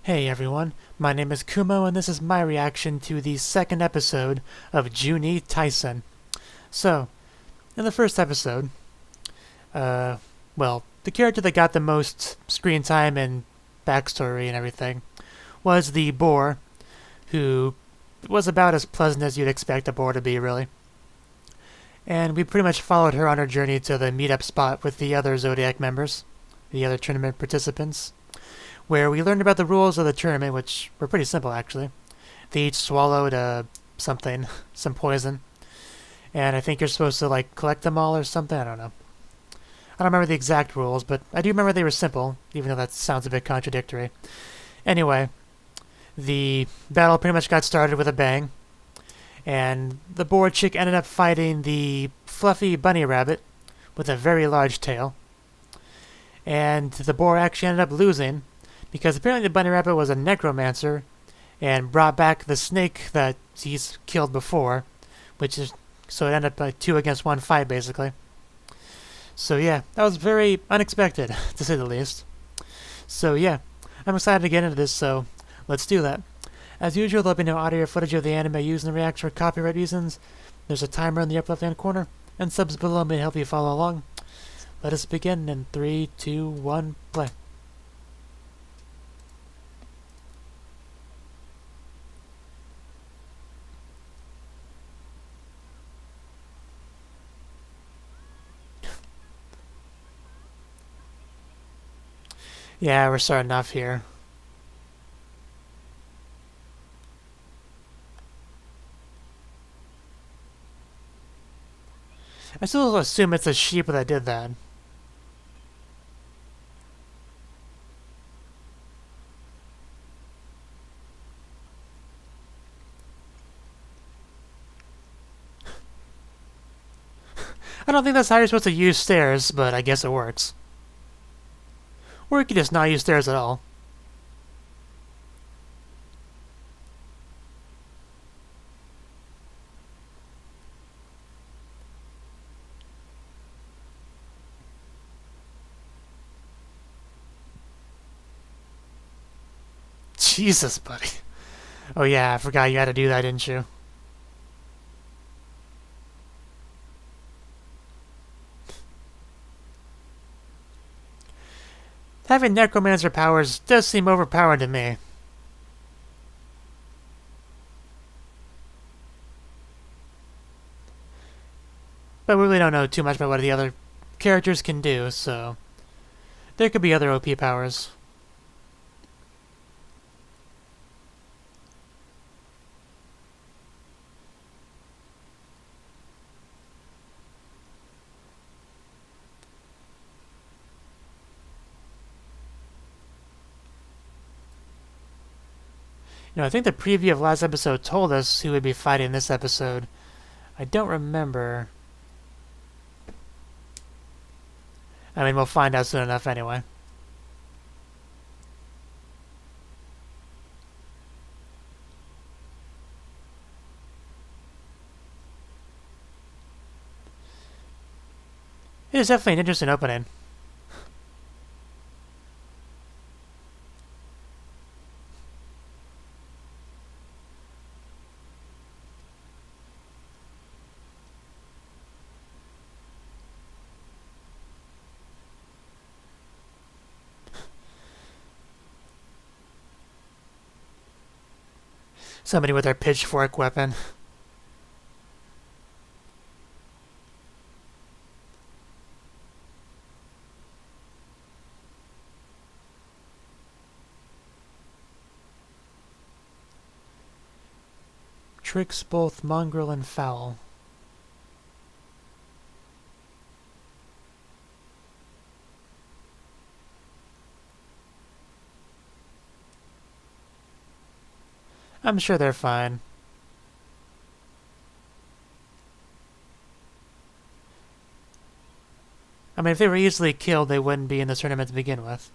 Hey everyone, my name is Kumo and this is my reaction to the second episode of Juuni Taisen. So, in the first episode, the character that got the most screen time and backstory and everything was the boar, who was about as pleasant as you'd expect a boar to be, really. And we pretty much followed her on her journey to the meetup spot with the other Zodiac members, the other tournament participants, where we learned about the rules of the tournament, which were pretty simple, actually. They each swallowed something, some poison, and I think you're supposed to, collect them all or something, I don't know. I don't remember the exact rules, but I do remember they were simple, even though that sounds a bit contradictory. Anyway, the battle pretty much got started with a bang, and the boar chick ended up fighting the fluffy bunny rabbit with a very large tail. And the boar actually ended up losing, because apparently the bunny rabbit was a necromancer and brought back the snake that he's killed before, so it ended up a 2-against-1 fight, basically. So yeah, that was very unexpected, to say the least. So yeah, I'm excited to get into this, so let's do that. As usual, there'll be no audio or footage of the anime used in the reaction for copyright reasons. There's a timer in the upper left-hand corner, and subs below may help you follow along. Let us begin in 3, 2, 1, play. Yeah, we're starting off here. I still assume it's a sheep that did that. I don't think that's how you're supposed to use stairs, but I guess it works. Or you could just not use stairs at all. Jesus, buddy. Oh yeah, I forgot you had to do that, didn't you? Having necromancer powers does seem overpowered to me. But we really don't know too much about what the other characters can do, so there could be other OP powers. I think the preview of last episode told us who would be fighting this episode. I don't remember. I mean, we'll find out soon enough anyway. It is definitely an interesting opening. Somebody with their pitchfork weapon. Tricks both mongrel and foul. I'm sure they're fine. I mean, if they were easily killed, they wouldn't be in the tournament to begin with.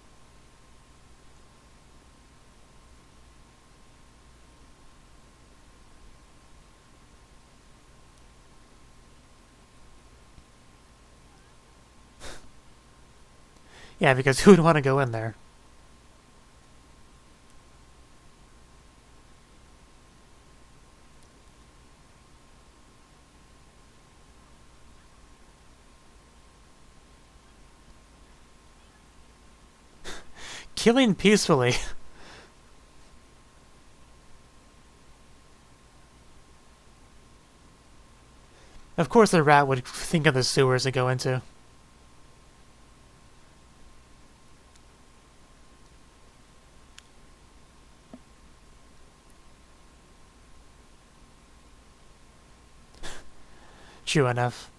Yeah, because who would want to go in there? Killing peacefully. Of course the rat would think of the sewers to go into. True enough.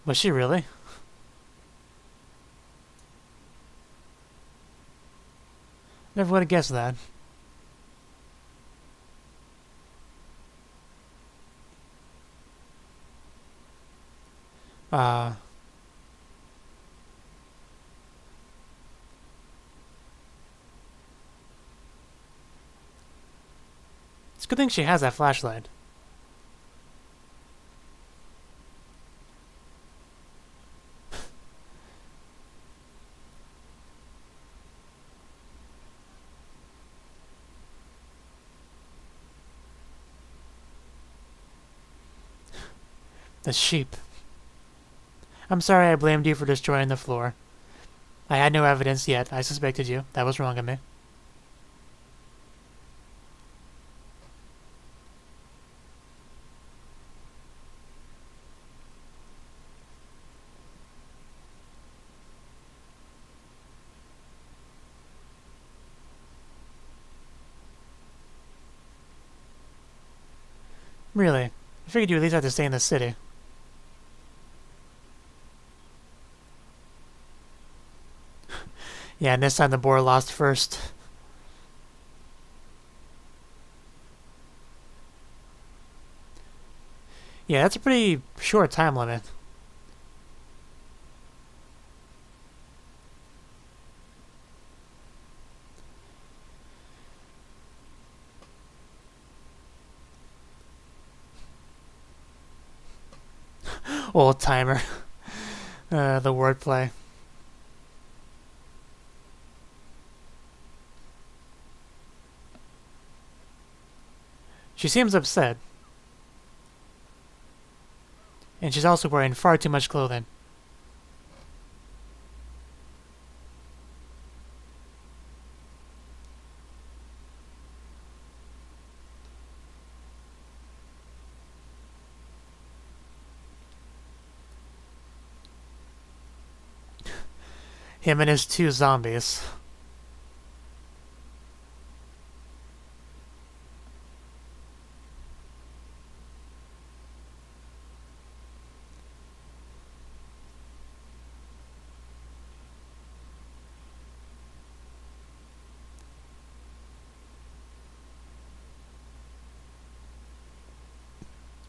Was she really? Never would have guessed that. It's a good thing she has that flashlight. The sheep. I'm sorry I blamed you for destroying the floor. I had no evidence yet. I suspected you. That was wrong of me. Really? I figured you at least had to stay in the city. Yeah, and this time the boar lost first. Yeah, that's a pretty short time limit. Old timer. The wordplay. She seems upset. And she's also wearing far too much clothing. Him and his two zombies.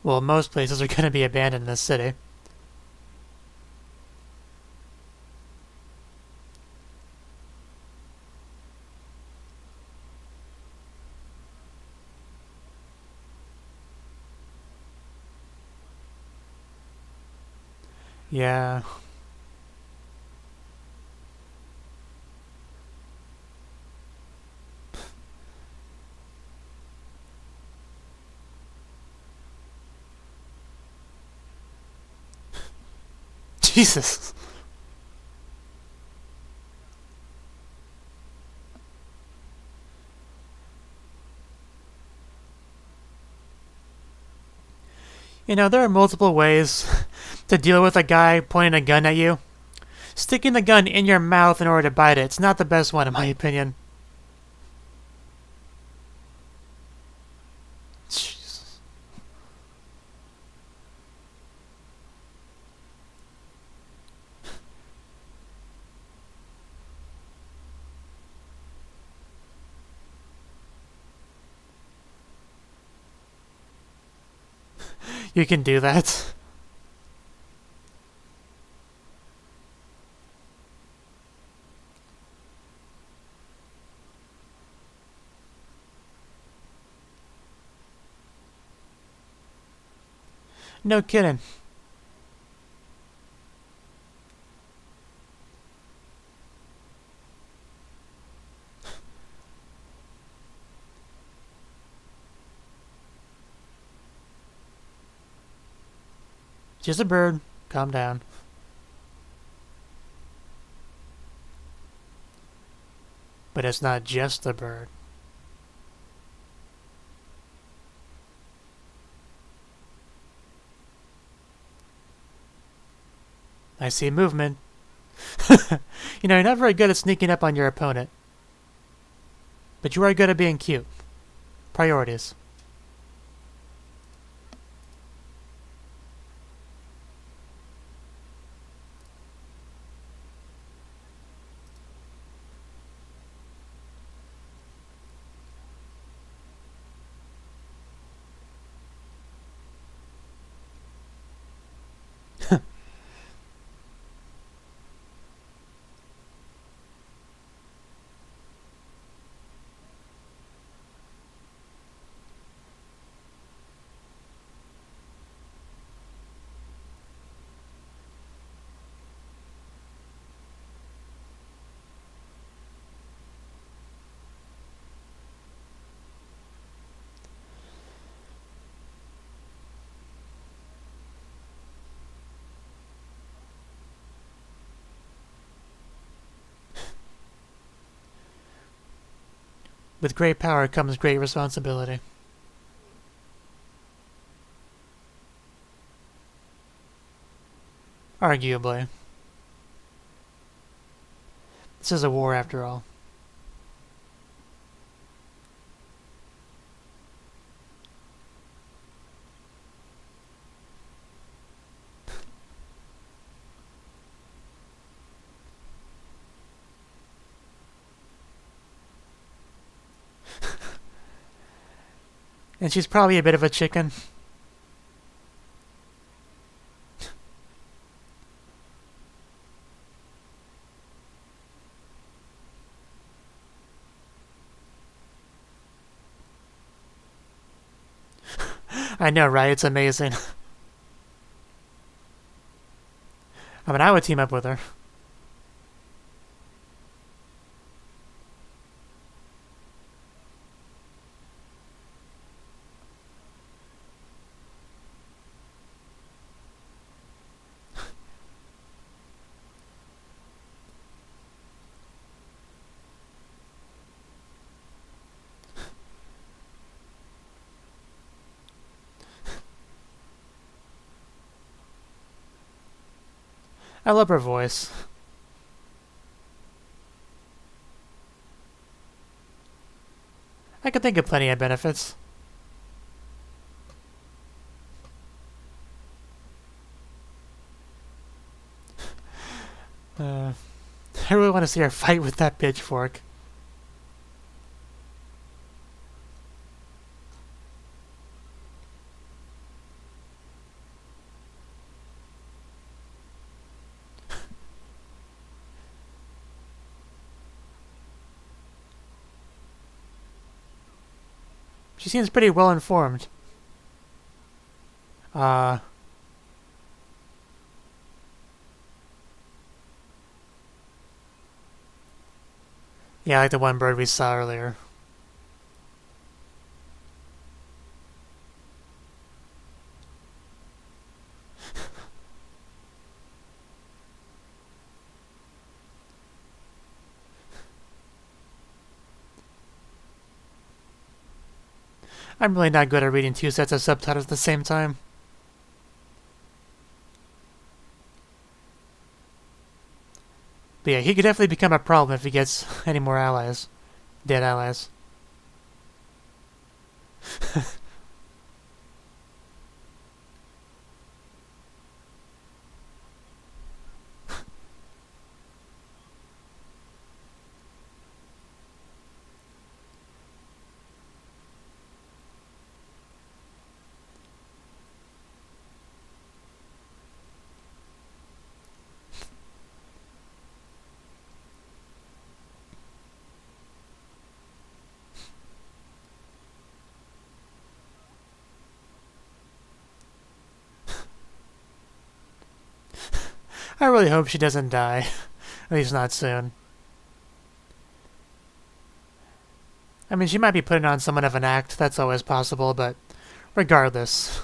Well, most places are going to be abandoned in this city. Yeah. Jesus. You know, there are multiple ways to deal with a guy pointing a gun at you. Sticking the gun in your mouth in order to bite it's not the best one, in my opinion. Jesus. You can do that. No kidding. Just a bird. Calm down. But it's not just a bird. I see movement. You know, you're not very good at sneaking up on your opponent. But you are good at being cute. Priorities. With great power comes great responsibility. Arguably. This is a war after all. And she's probably a bit of a chicken. I know, right? It's amazing. I mean, I would team up with her. I love her voice. I could think of plenty of benefits. I really want to see her fight with that pitchfork. She seems pretty well informed. Yeah, like the one bird we saw earlier. I'm really not good at reading two sets of subtitles at the same time. But yeah, he could definitely become a problem if he gets any more allies. Dead allies. I really hope she doesn't die. At least not soon. I mean, she might be putting on somewhat of an act. That's always possible, but regardless.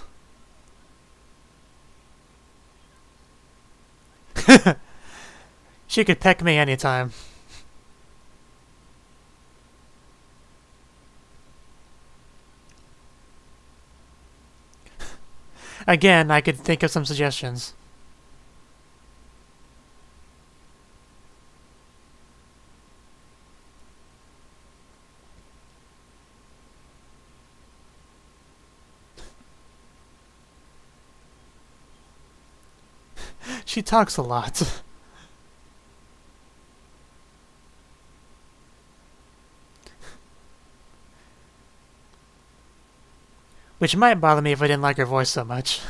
She could peck me anytime. Again, I could think of some suggestions. She talks a lot. Which might bother me if I didn't like her voice so much.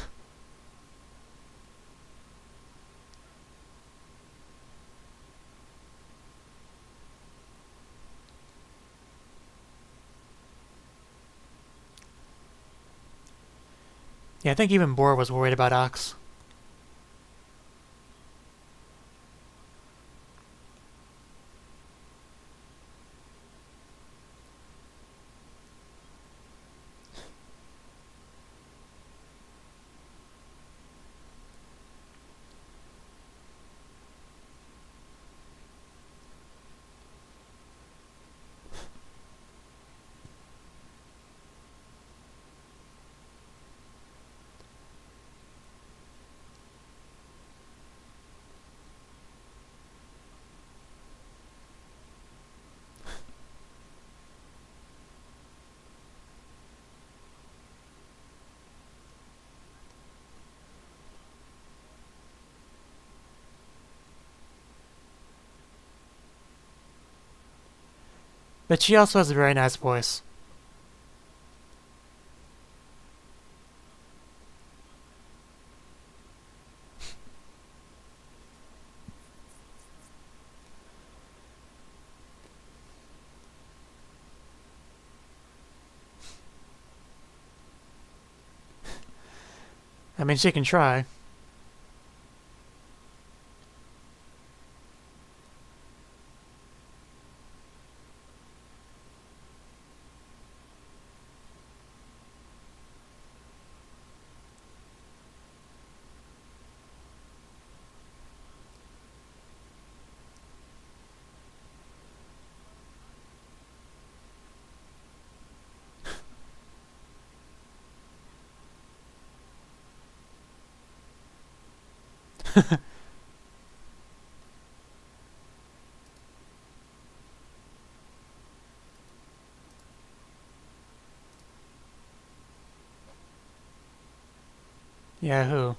Yeah, I think even Boar was worried about Ox. But she also has a very nice voice. I mean, she can try. Yeah, who?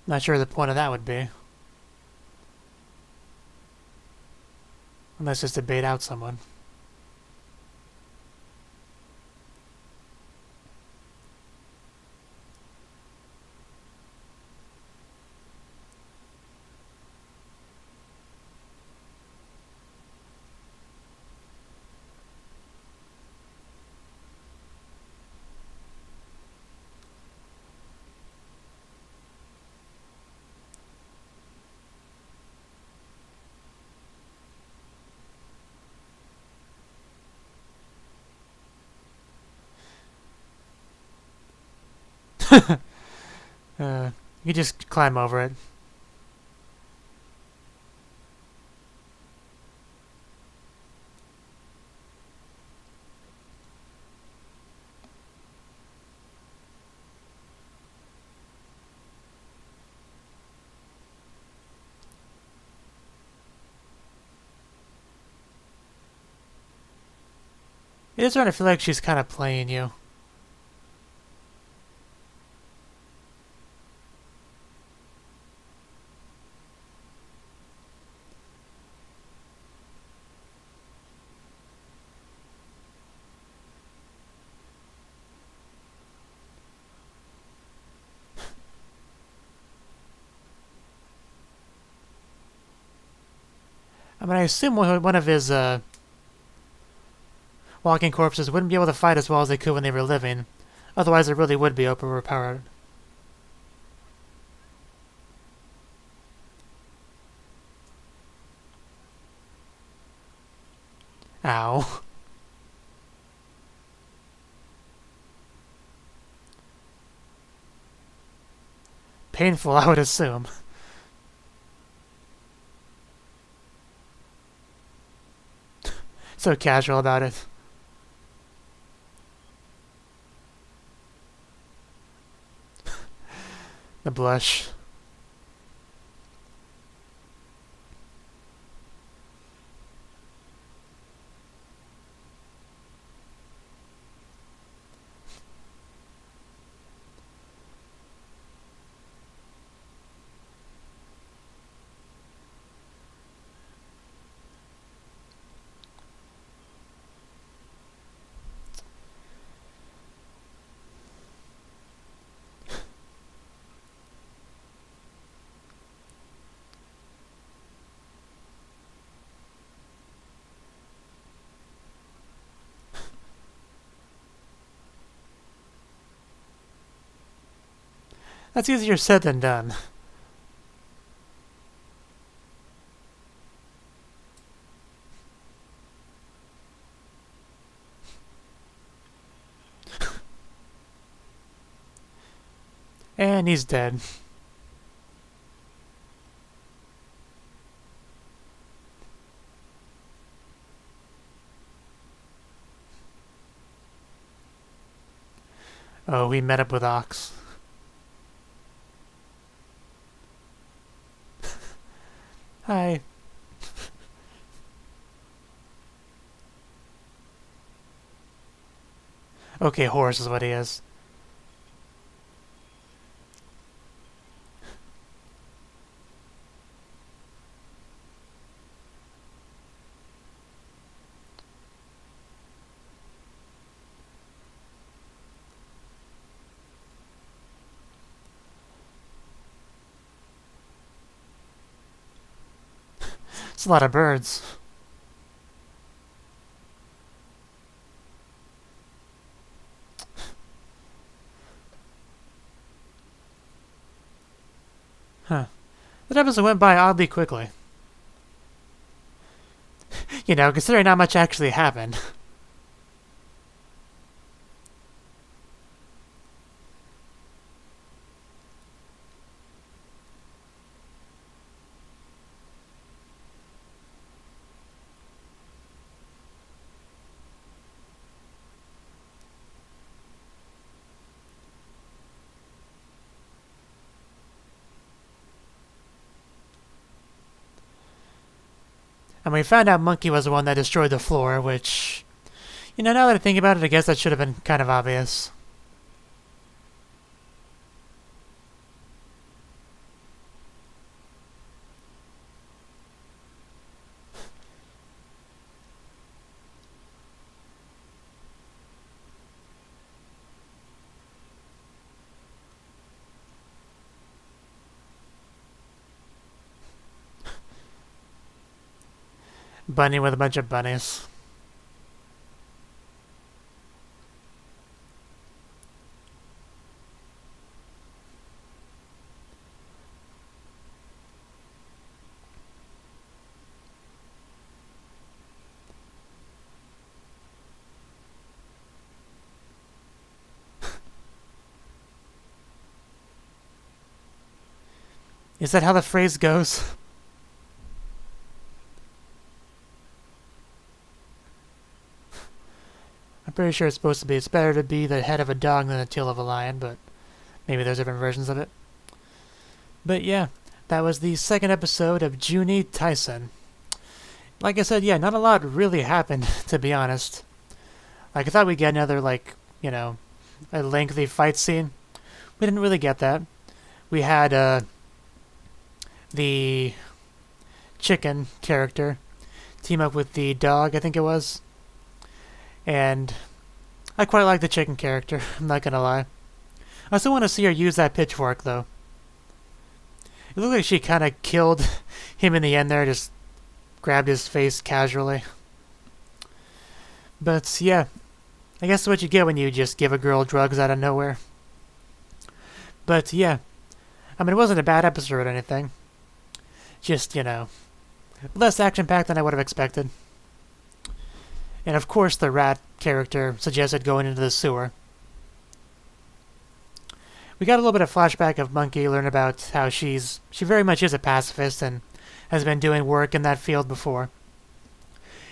Not sure the point of that would be. Unless it's to bait out someone. You just climb over it. It is starting to feel like she's kind of playing you. I mean, I assume one of his walking corpses wouldn't be able to fight as well as they could when they were living. Otherwise, it really would be overpowered. Ow. Painful, I would assume. So casual about it. The blush. That's easier said than done. And he's dead. Oh, we met up with Ox. Hi. Okay, horse is what he is. It's a lot of birds. Huh. That episode went by oddly quickly. You know, considering not much actually happened. And we found out Monkey was the one that destroyed the floor, which, you know, now that I think about it, I guess that should have been kind of obvious. Bunny with a bunch of bunnies. Is that how the phrase goes? I'm pretty sure it's supposed to be, it's better to be the head of a dog than the tail of a lion, but maybe there's different versions of it. But yeah, that was the second episode of Juuni Taisen. Like I said, yeah, not a lot really happened, to be honest. Like, I thought we'd get another, like, a lengthy fight scene. We didn't really get that. We had the chicken character team up with the dog, I think it was. And I quite like the chicken character, I'm not gonna lie. I still want to see her use that pitchfork, though. It looked like she kind of killed him in the end there, just grabbed his face casually. But yeah, I guess that's what you get when you just give a girl drugs out of nowhere. But yeah, I mean, it wasn't a bad episode or anything. Just, less action-packed than I would have expected. And of course the rat character suggested going into the sewer. We got a little bit of flashback of Monkey, learn about how she very much is a pacifist and has been doing work in that field before.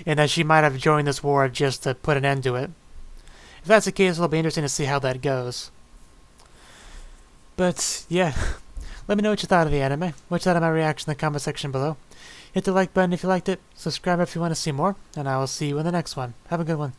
And that she might have joined this war just to put an end to it. If that's the case, it'll be interesting to see how that goes. But yeah, let me know what you thought of the anime. What you thought of my reaction in the comment section below. Hit the like button if you liked it, subscribe if you want to see more, and I will see you in the next one. Have a good one.